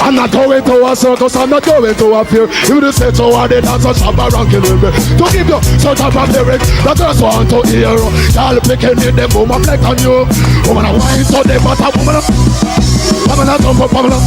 I'm not going to a circus, I'm not going to a fair. You just say so hard, they dance a Shabba Ranking with me. To give you such a lyrics that just want to hear. Y'all picking in them, woman like on you. Woman a wine so they but a woman a woman a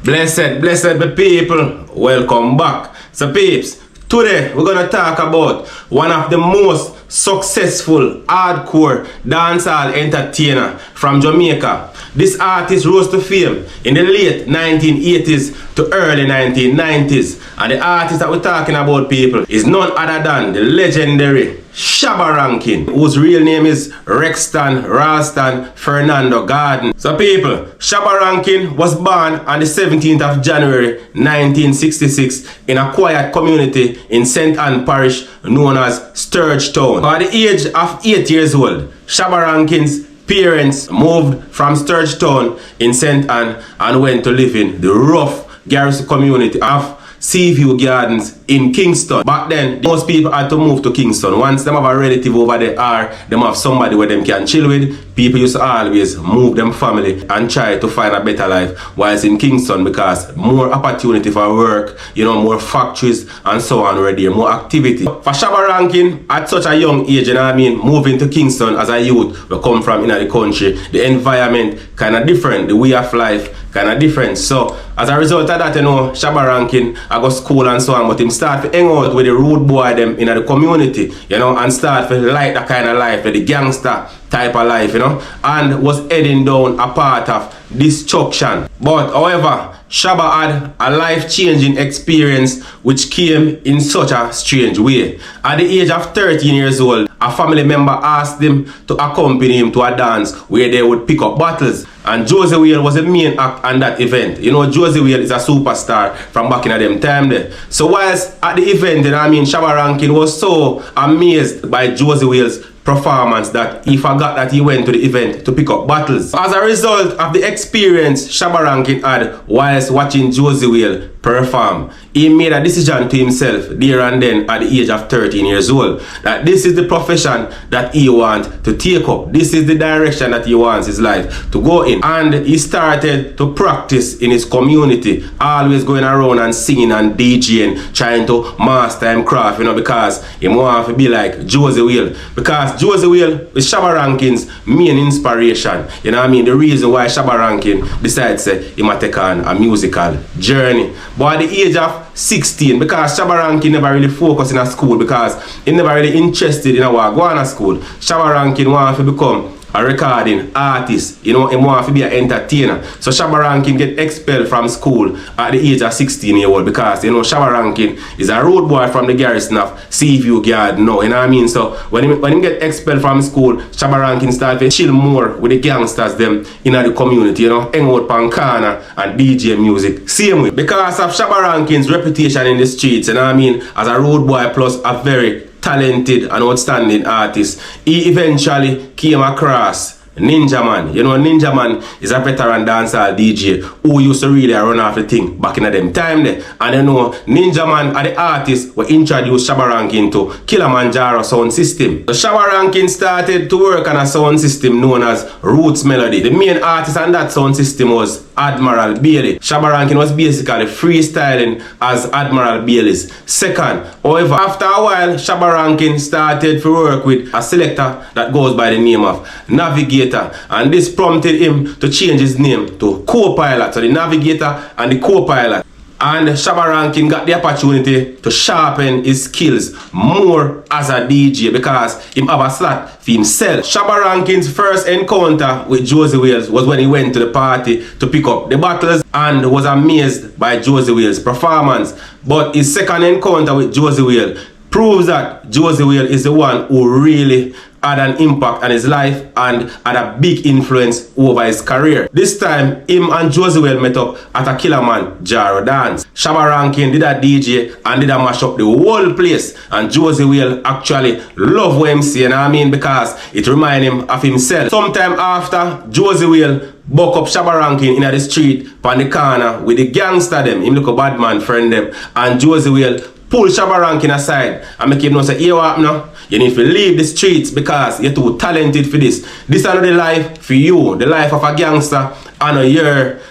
Blessed the people, welcome back. So peeps, today we're gonna talk about one of the most successful hardcore dancehall entertainer from Jamaica. This artist rose to fame in the late 1980s to early 1990s, and the artist that we're talking about, people, is none other than the legendary SHABBA Ranking, whose real name is Rexton Ralston Fernando Garden. So people, SHABBA Ranking was born on the 17th of January 1966 in a quiet community in St. Ann Parish known as Sturge Town. At the age of 8 years old, SHABBA Ranking's parents moved from Sturge Town in St. Ann and went to live in the rough garrison community of Seaview Gardens in Kingston. Back then, most people had to move to Kingston. Once them have a relative over there or them have somebody where them can chill with, people used to always move them family and try to find a better life whilst in Kingston, because more opportunity for work, you know, more factories and so on already, more activity. For SHABBA Ranking, at such a young age, you know what I mean, moving to Kingston as a youth, we come from in the country, the environment kind of different, the way of life kind of different. So as a result of that, you know, SHABBA Ranking, I go school and so on, but him start to hang out with the rude boy them in the community, you know, and start to like that kind of life, the gangster type of life, you know, and was heading down a part of destruction. But however, SHABBA had a life-changing experience which came in such a strange way. At the age of 13 years old, a family member asked him to accompany him to a dance where they would pick up bottles. And Josie Whale was the main act on that event. You know, Josie Whale is a superstar from back in them time there. So whilst at the event, you know, I mean, SHABBA Ranking was so amazed by Josie Whale's performance that he forgot that he went to the event to pick up bottles. As a result of the experience SHABBA Ranking had whilst watching Josie Whale perform, he made a decision to himself there and then at the age of 13 years old that this is the profession that he wants to take up. This is the direction that he wants his life to go in. And he started to practice in his community, always going around and singing and DJing, trying to master him craft, you know, because he wants to be like Josie Whale. Because Josie Whale is SHABBA Ranking's main inspiration. You know what I mean? The reason why SHABBA Ranking decides he might take on a musical journey. But at the age of 16, because SHABBA Ranking never really focused in a school, because he never really interested in our going to school. SHABBA Ranking wanted to become a recording artist, you know, he wanted to be an entertainer. So SHABBA Ranking get expelled from school at the age of 16-year-old because, you know, SHABBA Ranking is a road boy from the garrison of Seaview Garden now, you know what I mean? So when he get expelled from school, SHABBA Ranking start to chill more with the gangsters them in the community, you know, hang out pan corner and DJ music. Same way. Because of SHABBA Ranking's reputation in the streets, you know what I mean, as a road boy plus a very talented and outstanding artist, he eventually came across Ninja Man. You know, Ninja Man is a veteran dancehall DJ who used to really run off the thing back in them time there. And you know, Ninja Man are the artists who introduced SHABBA Ranking to Kilimanjaro sound system. So SHABBA Ranking started to work on a sound system known as Roots Melody. The main artist on that sound system was Admiral Bailey. SHABBA Ranking was basically freestyling as Admiral Bailey's second. However, after a while, SHABBA Ranking started to work with a selector that goes by the name of Navigator, and this prompted him to change his name to Co-Pilot. So the Navigator and the Co-Pilot. And SHABBA Ranking got the opportunity to sharpen his skills more as a DJ because he have a slot for himself. SHABBA Ranking's first encounter with Josie Whale was when he went to the party to pick up the bottles and was amazed by Josie Whale's performance. But his second encounter with Josie Whale proves that Josie Whale is the one who really had an impact on his life and had a big influence over his career. This time, him and Josie Whale met up at a Kilimanjaro dance. SHABBA Ranking did a DJ and did a mash up the whole place, and Josie Whale actually loved what him say, you know what I mean, because it reminded him of himself. Sometime after, Josie Whale buck up SHABBA Ranking in the street on the corner with the gangster them, him look a bad man friend them, and Josie Whale pull SHABBA Ranking aside and make him know say, hey, what now? You need to leave the streets because you're too talented for this. This is not the life for you, the life of a gangster honor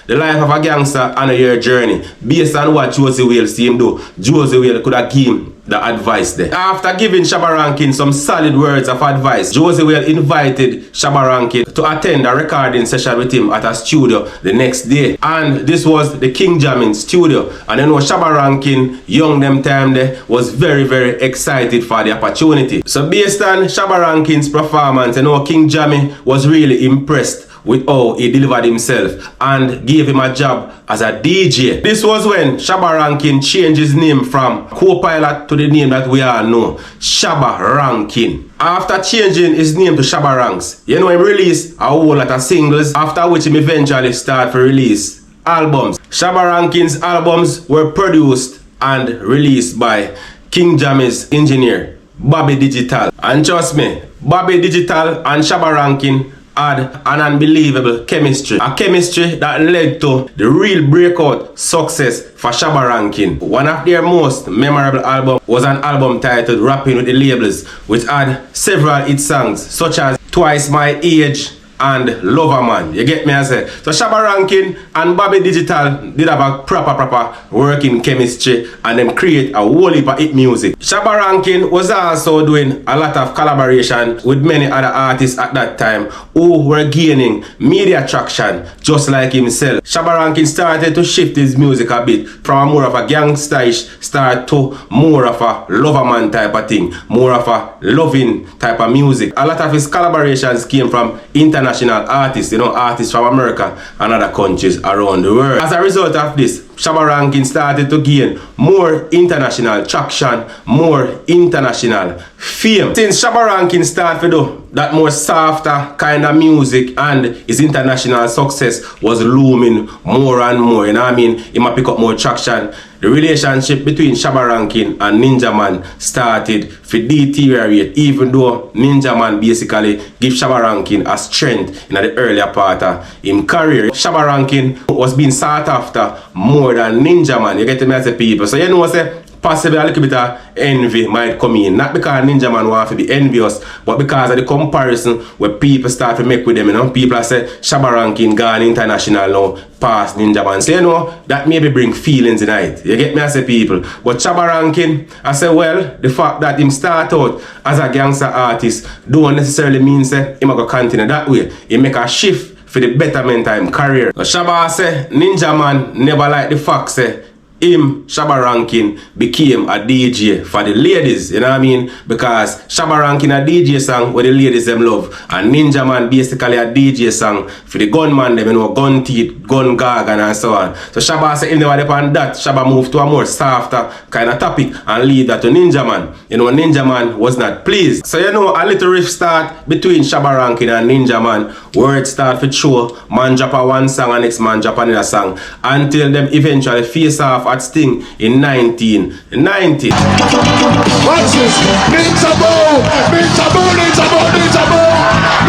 the life of a gangster, honor your journey. Based on what Josie Wales see him do, Josie Wales could have given him the advice there. After giving Shabba Rankin some solid words of advice, Josie Wales invited Shabba Rankin to attend a recording session with him at a studio the next day. And this was the King Jamming studio. And you know, Shabba Rankin, young them time there, was very, very excited for the opportunity. So based on Shabba Rankin's performance, you know, King Jamming was really impressed with how he delivered himself and gave him a job as a DJ. This was when Shabba Rankin changed his name from Co-Pilot to the name that we all know, Shabba Rankin. After changing his name to Shabba Ranks, you know, he released a whole lot of singles, after which he eventually started to release albums. Shabba Rankin's albums were produced and released by King Jammy's engineer, Bobby Digital. And trust me, Bobby Digital and Shabba Rankin had an unbelievable chemistry. A chemistry that led to the real breakout success for Shabba Rankin. One of their most memorable albums was an album titled Rapping with the Labels, which had several hit songs such as Twice My Age and Lover Man. You get me, I say? So Shabba Rankin and Bobby Digital did have a proper working chemistry and them create a whole heap of hit music. Shabba Rankin was also doing a lot of collaboration with many other artists at that time who were gaining media traction just like himself. Shabba Rankin started to shift his music a bit from more of a gangsta-ish start to more of a lover man type of thing, more of a loving type of music. A lot of his collaborations came from international artists, you know, artists from America and other countries around the world. As a result of this, Shabba Rankin started to gain more international traction, more international fame. Since Shabba Rankin started to do that more softer kind of music and his international success was looming more and more, you know what I mean? He might pick up more traction. The relationship between Shabba Rankin and Ninja Man started to deteriorate, even though Ninja Man basically gave Shabba Rankin a strength in the earlier part of his career. Shabba Rankin was being sought after more than Ninja Man. You get me as a people. So you know what I say? Possibly a little bit of envy might come in. Not because Ninja Man wants to be envious, but because of the comparison where people start to make with them, you know. People are say Shabba Rankin gone international now, past Ninja Man. So you know, that maybe bring feelings in it. You get me as a people. But Shabba Rankin, I say, well, the fact that him start out as a gangster artist don't necessarily mean say him go continue that way. He make a shift for the betterment of his career. So Shabba say Ninja Man never like the fact say him, Shabba Rankin, became a DJ for the ladies, you know what I mean? Because Shabba Rankin a DJ song where the ladies them love, and Ninja Man basically a DJ song for the gunman them, you know, gun teeth, gun gargan and so on. So Shabba said him never depend that, Shabba moved to a more softer kind of topic and lead that to Ninja Man. You know, Ninja Man was not pleased. So you know, a little rift start between Shabba Rankin and Ninja Man. Words start to show, man drop a one song and next man drop another song, until them eventually face off at Sting in 1990. Watch this. Ninja Bow, Ninja Bow, Ninja Bow, Ninja Bow,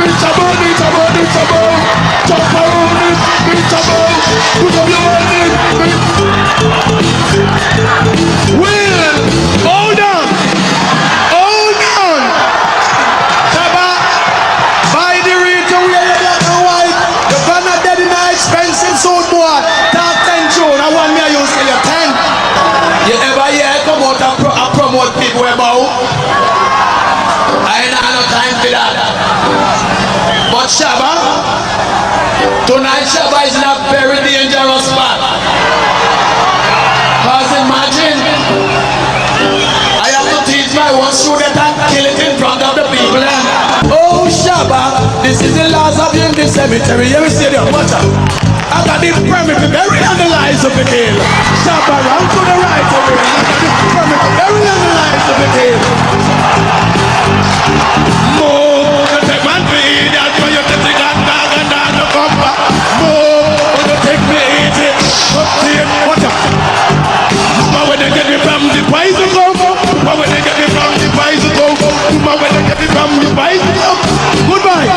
Ninja Bow, Ninja Bow, Ninja Bow. Jump around it, Ninja Bow. Put up your hand in. Will, hold on, hold on. Shabba, buy the ring to wear your black and white. You're gonna dead in an expensive suit, boy. Top 10 tune, I want me to use for your 10. You ever hear come out and promote people about? I ain't had no time for that. But Shabba, tonight Shabba is in a very dangerous spot. Cause imagine, I have to teach my one student and kill it in front of the people. Oh Shabba, this is the last of you in the cemetery. You see them, watch out. I got the permit to bury on the lies of the hill. Shabba round to the right of it. I got the permit to bury on the lies of the hill. Move, you take man to eat that when you take the gun dog and down the compa. Move, you take me eat it. Up to you, watch out. But when they get me from the poison go, but when they get me from the poison go, but when they get me from the poison go, goodbye.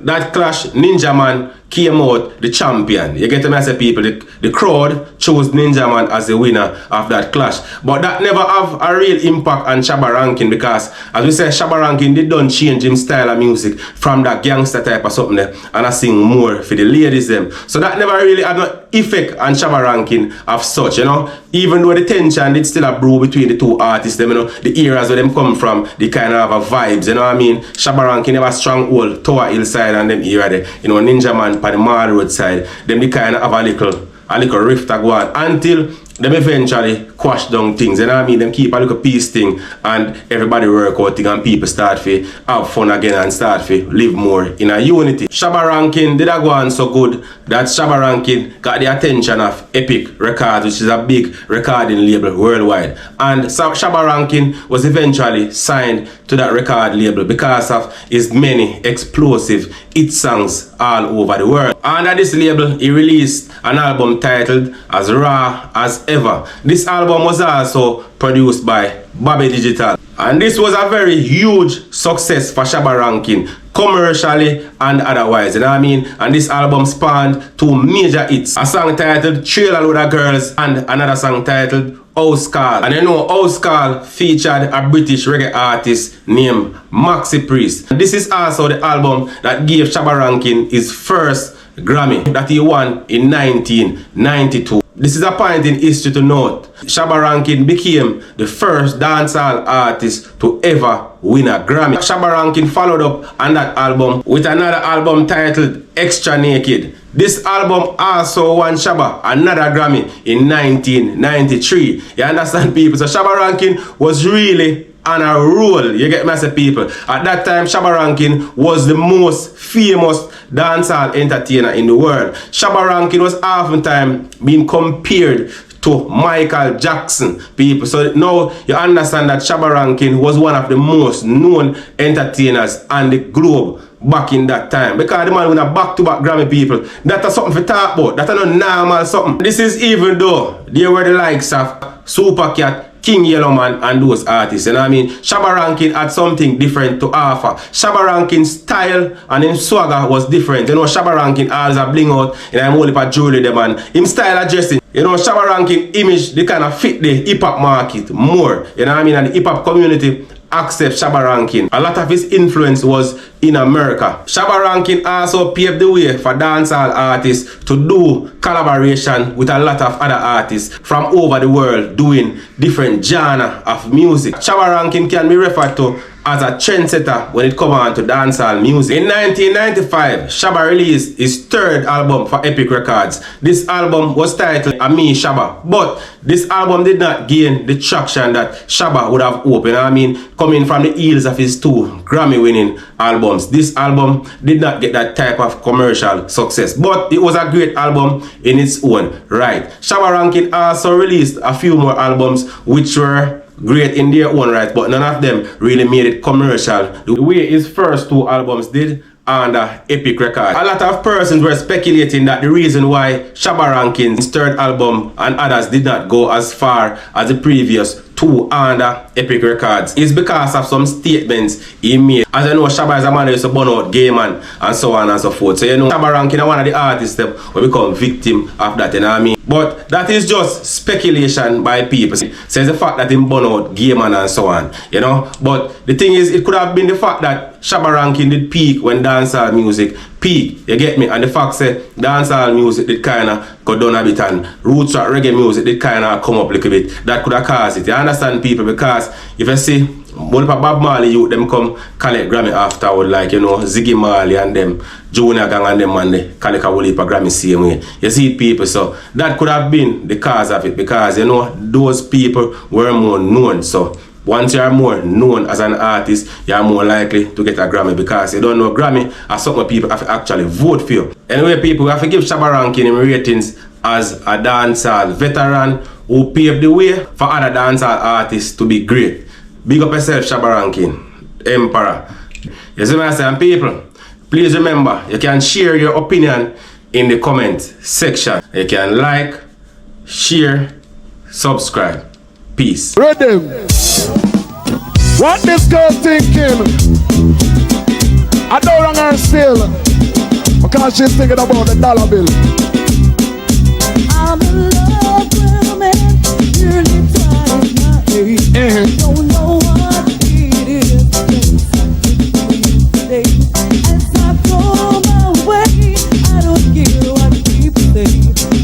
That clash, Ninja Man came out the champion. You get me, I say people, the crowd chose Ninja Man as the winner of that clash. But that never have a real impact on Shabba Ranking, because as we say, Shabba Ranking did don't change him style of music from that gangster type of something there, and I sing more for the ladies them. So that never really had no effect on Shabba Ranking of such, you know. Even though the tension did still a brew between the two artists, them, you know, the eras where them come from, the kind of have a vibes, you know what I mean. Shabba Ranking never strong hold Tower Hill side and them era there, you know, Ninja Man on the Mall Road side, them the kind of have a little rift to go on until them eventually quash down things, you know what I mean. Them keep a little peace thing and everybody work out thing and people start to have fun again and start to live more in a unity. Shabba Ranking did go on so good that Shabba Ranking got the attention of Epic Records, which is a big recording label worldwide, and Shabba Ranking was eventually signed to that record label because of his many explosive hit songs all over the world. Under this label he released an album titled As Raw As Ever. This album was also produced by Bobby Digital, and this was a very huge success for Shabba Ranking, commercially and otherwise, you know what I mean. And this album spawned two major hits, a song titled Trailer Load of Girls and another song titled House Call. And you know, House Call featured a British reggae artist named Maxi Priest. And this is also the album that gave Shabba Ranking his first Grammy that he won in 1992. This is a point in history to note. Shabba Ranking became the first dancehall artist to ever win a Grammy. Shabba Ranking followed up on that album with another album titled Extra Naked. This album also won Shabba another Grammy in 1993. You understand, people? So Shabba Ranking was really on a roll. You get me, say, people? At that time, Shabba Ranking was the most famous dancehall entertainer in the world. Shabba Ranking was oftentimes being compared to Michael Jackson, people. So now you understand that Shabba Ranking was one of the most known entertainers on the globe back in that time, because the man win a back-to-back Grammy, people. That's something to talk about. That's not normal something. This is even though they were the likes of Supercat, King Yellowman and those artists, you know what I mean. Shabba Ranking had something different to offer. Shabba Ranking's style and his swagger was different. You know, Shabba Ranking always a bling out and I'm only for jewelry them, and him style of dressing. You know, Shabba Ranking image, they kind of fit the hip-hop market more, you know what I mean, and the hip-hop community accept Shabba Ranking. A lot of his influence was in America. Shabba Ranking also paved the way for dancehall artists to do collaboration with a lot of other artists from over the world doing different genre of music. Shabba Ranking can be referred to as a trendsetter when it comes on to dancehall music. In 1995, Shabba released his third album for Epic Records. This album was titled Me Shabba, but this album did not gain the traction that Shabba would have hoped, you know what I mean, coming from the heels of his two Grammy-winning albums. This album did not get that type of commercial success, but it was a great album in its own right. Shabba Ranking also released a few more albums which were great in their own right, but none of them really made it commercial the way his first two albums did under Epic Records. A lot of persons were speculating that the reason why Shabba Ranking's third album and others did not go as far as the previous two under Epic Records is because of some statements he made. As you know, Shabba is a man who used to burn out gay man and so on and so forth. So you know, Shabba Ranking is one of the artists that will become victim of that, you know what I mean? But that is just speculation by people. Says the fact that he burn out gay man and so on, you know. But the thing is, it could have been the fact that Shabba Ranking did peak when dancehall music peak, you get me? And the fact say dancehall music did kinda go down a bit and roots rock reggae music did kinda come up a little bit. That could have caused it. You understand, people? Because if you see one of Bob Marley youth them come collect Grammy afterward, like, you know, Ziggy Marley and them, Junior Gang and them, and they collect a whole heap of Grammy same way. You see, people, so that could have been the cause of it, because you know those people were more known. So once you are more known as an artist, you are more likely to get a Grammy, because you don't know Grammy as something people have to actually vote for you. Anyway, people, we have to give Shabba Ranking in ratings as a dancehall veteran who paved the way for other dancehall artists to be great. Big up yourself, Shabba Ranking, Emperor. You see what I say, and people, please remember, you can share your opinion in the comment section. You can like, share, subscribe. Peace. Rhythm. What this girl thinking? I don't wrong her still. Because she's thinking about the dollar bill. I'm in love with a man, nearly twice my age. Don't know what it is, today. As I go my way, I don't care what people say.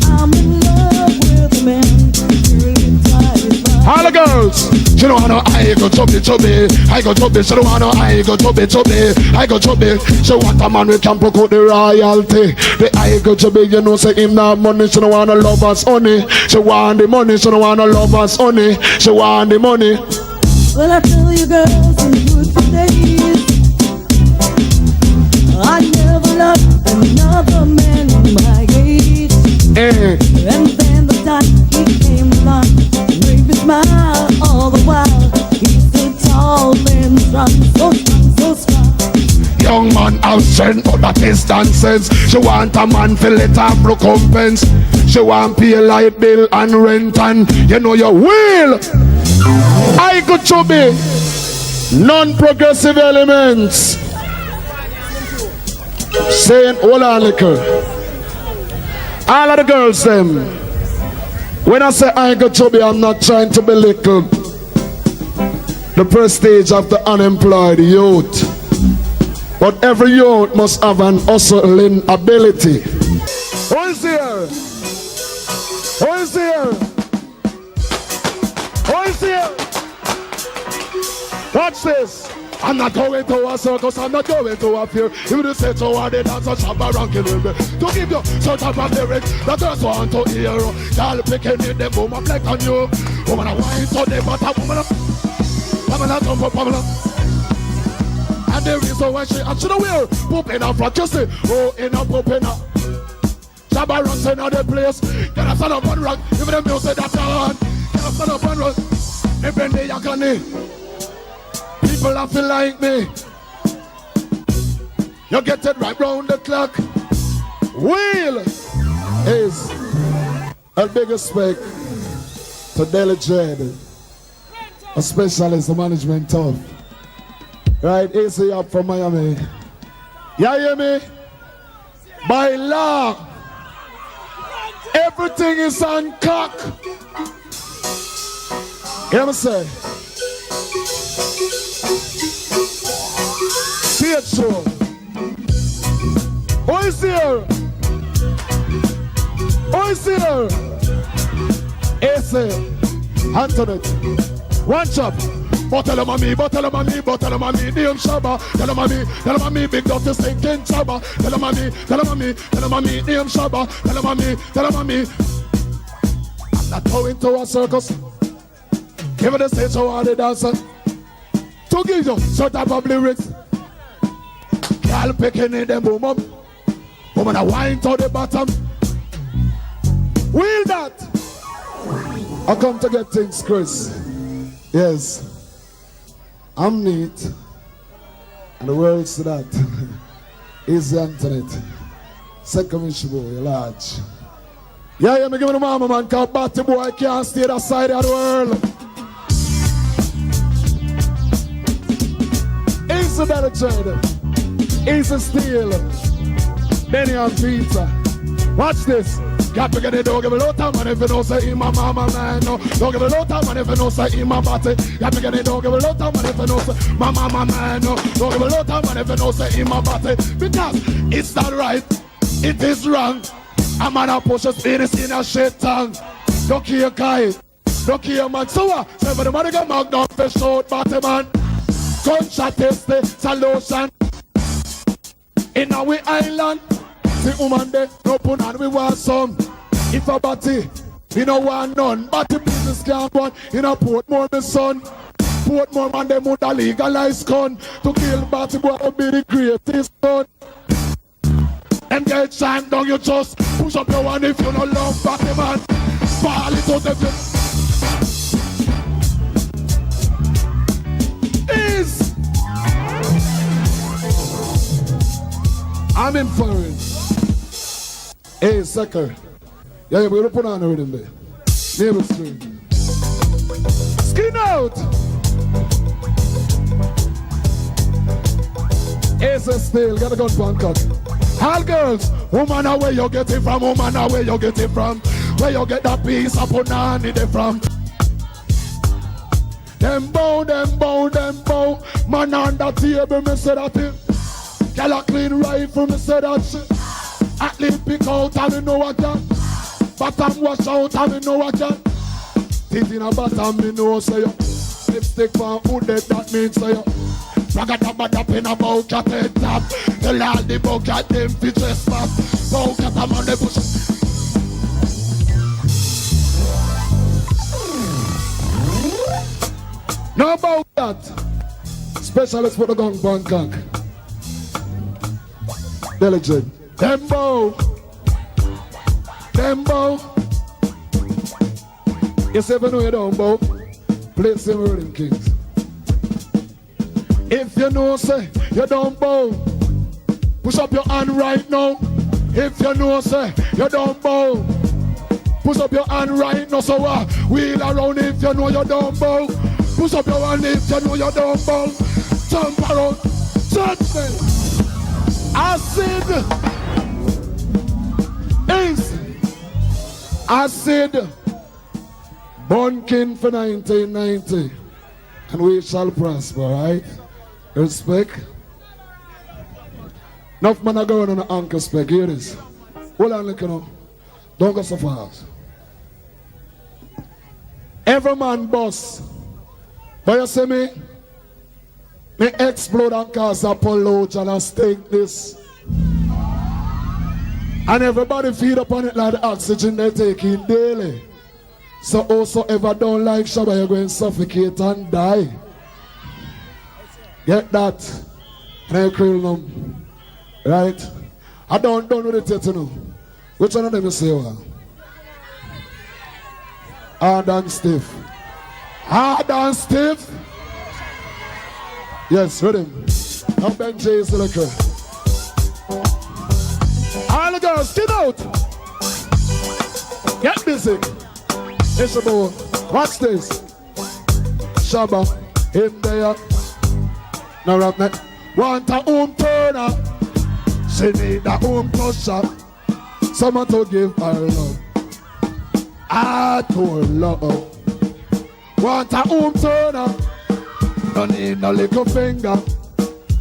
I'm in love with a man, nearly twice my age. All the girls, she don't wanna I go chubby chubby, I go chubby. She don't wanna I go chubby chubby, I go chubby. She want a man who can poke out the royalty. The I go chubby, you know say him not money. She don't wanna love us honey. She want the money. She don't wanna love us honey. She want the money. Well, I tell you girls in good days, I never loved another man my age. And then the time he came along, made me smile all the while. He's so tall and strong, so strong, so strong. Young man have strength, but that is nonsense. She want a man for let her recompense. She want pay light bill and rent and you know your will. I could chubby non-progressive elements. Saying hold on liquor. All of the girls them. When I say I go chubby, I'm not trying to belittle the prestige of the unemployed youth. But every youth must have an hustling ability. Who is here? Who is here? Who is here? Watch this. I'm not going to a circus, I'm not going to a fair. If you say so, I did dance a SHABBA ranking to give you such a lyrics that girls want to hear. Y'all picking in them boom, I'm like on you. Woman, I want so they but a woman up. Woman, I don't pop up. And the reason why she actually wear poop in her front, you see, oh, in a poop in her. SHABBA ranks in the place. Get a son up one rock, even the music that's on. Get a son up one rock, even the yakani. People have to like me. You get it right round the clock. Will is a big respect to Deli Dread, a specialist in management tough. Right, easy up from Miami. You hear me? By law, everything is on cock. You know what I'm saying? Show. Who is here? Who is here? Ace, Antoinette, one chop. Bottle of mommy, bottle of mommy, bottle of mommy, name Shabba. Tell of mommy, big doctor stinking Shabba. Tell of mommy, name Shabba. Tell of mommy. I'm not going to a circus. Give it a stage so hard the dancer. To give you some type of lyrics. Y'all picking in them boom up. Woman a wine to the bottom. Will that? I come to get things, Chris. Yes. I'm neat. And the words to that. Easy Antoinette. Second mission boy, you're large. Yeah, me give me the mama man, cause Batty boy can't stay that side of the world. Easy Deli Dread. Easy Steel, Benny and Peter. Watch this. Got to get it, don't give a lot of money if you don't say in my mama man. No, don't give a lot of money if you don't say in my body. Got to get it, don't give a lot of money if you don't say my mama man. No, don't give a lot of money if you don't say in my body. Because it's not right, it is wrong. A man a push a speed in a shit tongue. Don't care guy, don't care man. So what? Say for the money go knock down fish out, batty man. Gunshot is the solution. In our island, the woman there, no pun and we want some. If a batty, we no want none. Batty business can't run in a Portmore, my son. Portmore man, them would a legalize gun. To kill batty boy would be the greatest gun. Them get shine down, you just push up your one if you no love batty man. Fall it out of you. Is I'm in for it. Hey, sucker. Yeah, we're gonna put on the rhythm there. Neighbor string. Skin out! Ace still, got a gun pan cock. All girls, woman, where you get it from? Woman, where you get it from? Where you get that piece of punani they from? Them bow. Man on the table, me say that it. Girl a clean rifle, me say that shit. Athlete pick out and me know what that. Bottom wash out and me know what that. Teeth in a bottom, me know say yo. Lipstick for who dead, that means say yo. Ragga-dabba-dap in a bow-cat head tap. Tell all the bow-cat them fi trespass. Bow-cat am on the bush. Now about that, specialist for the gun Bangkok. Diligent. Dembo. You say if you know you don't bow, play some Rolling Kings. If you know say you don't bow, push up your hand right now. If you know say you don't bow, push up your hand right now. So wheel around if you know you don't bow. Push up your hand if you know you don't bow. Jump around, judgment. Acid. Acid. Born King for 1990. And we shall prosper, right? Respect. Enough man are going on the anchor spec. Here it is. Hold on, look, you know. Don't go so fast. Every man boss. But you see me? Me explode and cause a pollution and stink this. And everybody feed upon it like the oxygen they take in daily. So also ever don't like Shabba, you're going to suffocate and die. Get that? And I kill them. Right? I don't know the tattoo now. Which one of them you say? Hard and stiff. Hard and stiff? Yes, rhythm. Now Ben J is the liquor. All the girls, get out! Get busy. It's a boy. Watch this. Shabba in there. Now rock neck. Want a home turner. She need a home crusher. Someone to give her love. To love. Want a home turner. Don't need no little finger.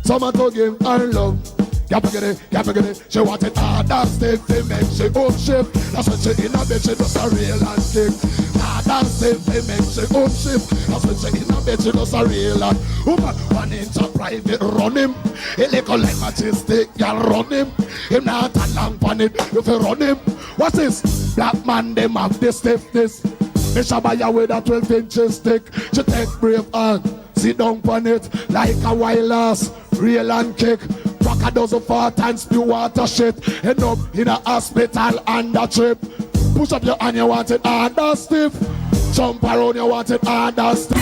Someone to give her love. Can't forget it. She want it hard and stiff. They make she home shift. That's when she in a bed, she does a real and kick. Hard and stiff. They make she home shift. That's when she in a bed, she does a real and. Woman, 1 inch of private, run him. He little like majestic, you run him. Him not a long pan it, you fi run him. What's this? Black man, them have the stiffness. Me Shabba ya with a 12 inches stick. She take brave hand, sit down pan it like a wild ass, real and kick. Rock a dozen 4 times, spew water shit. End up in a hospital and a trip. Push up your hand, you want it hard and stiff. Jump around, you want it hard and stiff.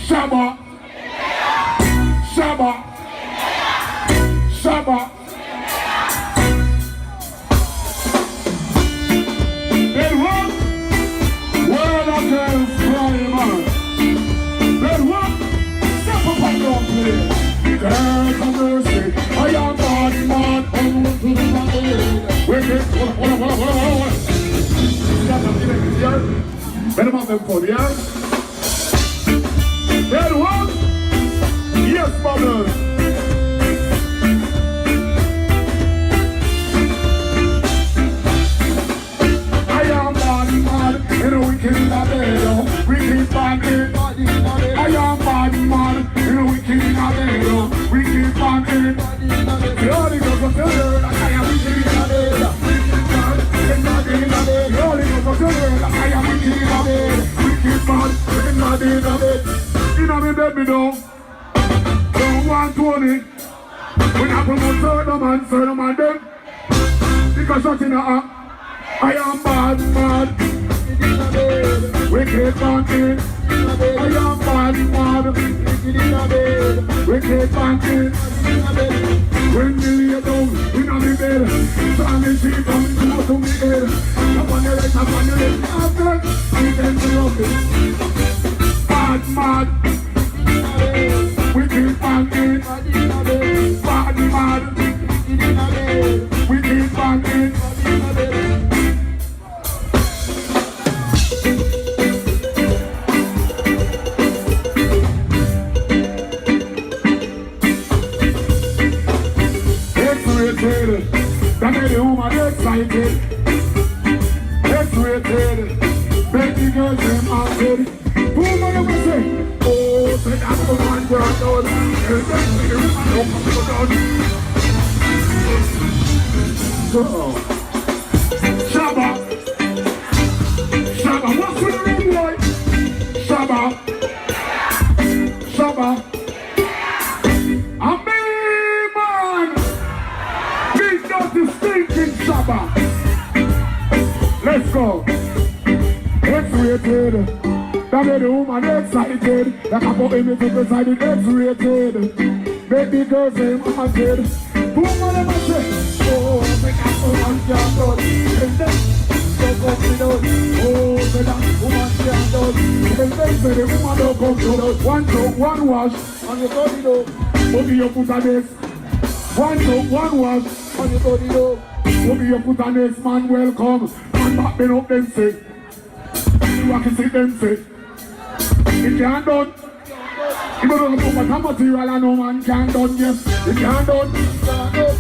Shabba. Shabba. Shabba. Then what? Where the girls flying on? Then what? Step up and don't play. Girls of mercy, I am bad man. Wait, hold on. Better man them for, yeah? Then what? Yes, mother. I am bad man, in a wicked in a bed, wicked bandit. I am bad man, in a wicked in a bed, wicked bandit. The Holy Ghost of the Lord, I am wicked in a bed, wicked man, in a bed. The Holy Ghost of the Lord, I am wicked in a bed, wicked man, in a bed. In a bed, me know. Don't want 20. When I promote certain man them. Because shot in a eye. I am bad. Wicked mountain. I am bad. Wicked mountain. When me lay down in a me bed, Sammy she come to me head. Up on the right, after he then to love me. Bad. Wicked mountain. Bad. Wicked girls them are good. Woman ever say, oh, say that woman girl done. Tell them say the woman don't come to done. So, Shabba, Shabba, what's with the ring boy? Shabba, Shabba. Stinking Shabba. Let's go. X-rated. That made the woman excited. That couple image to beside it. X-rated. Make the girls say haunted. Woman ever say, oh, make a woman can't done. And then, so come to know. Oh, say that woman can't done. And then say the woman don't come to know. One soap, one wash. And you don't know. Maybe you put on this. One soap, one wash. And you don't know. Maybe you put on this man, welcome. Man back been up them say. You can see them say. It can't done. You don't know put material and no man can't done, yes. It can't done.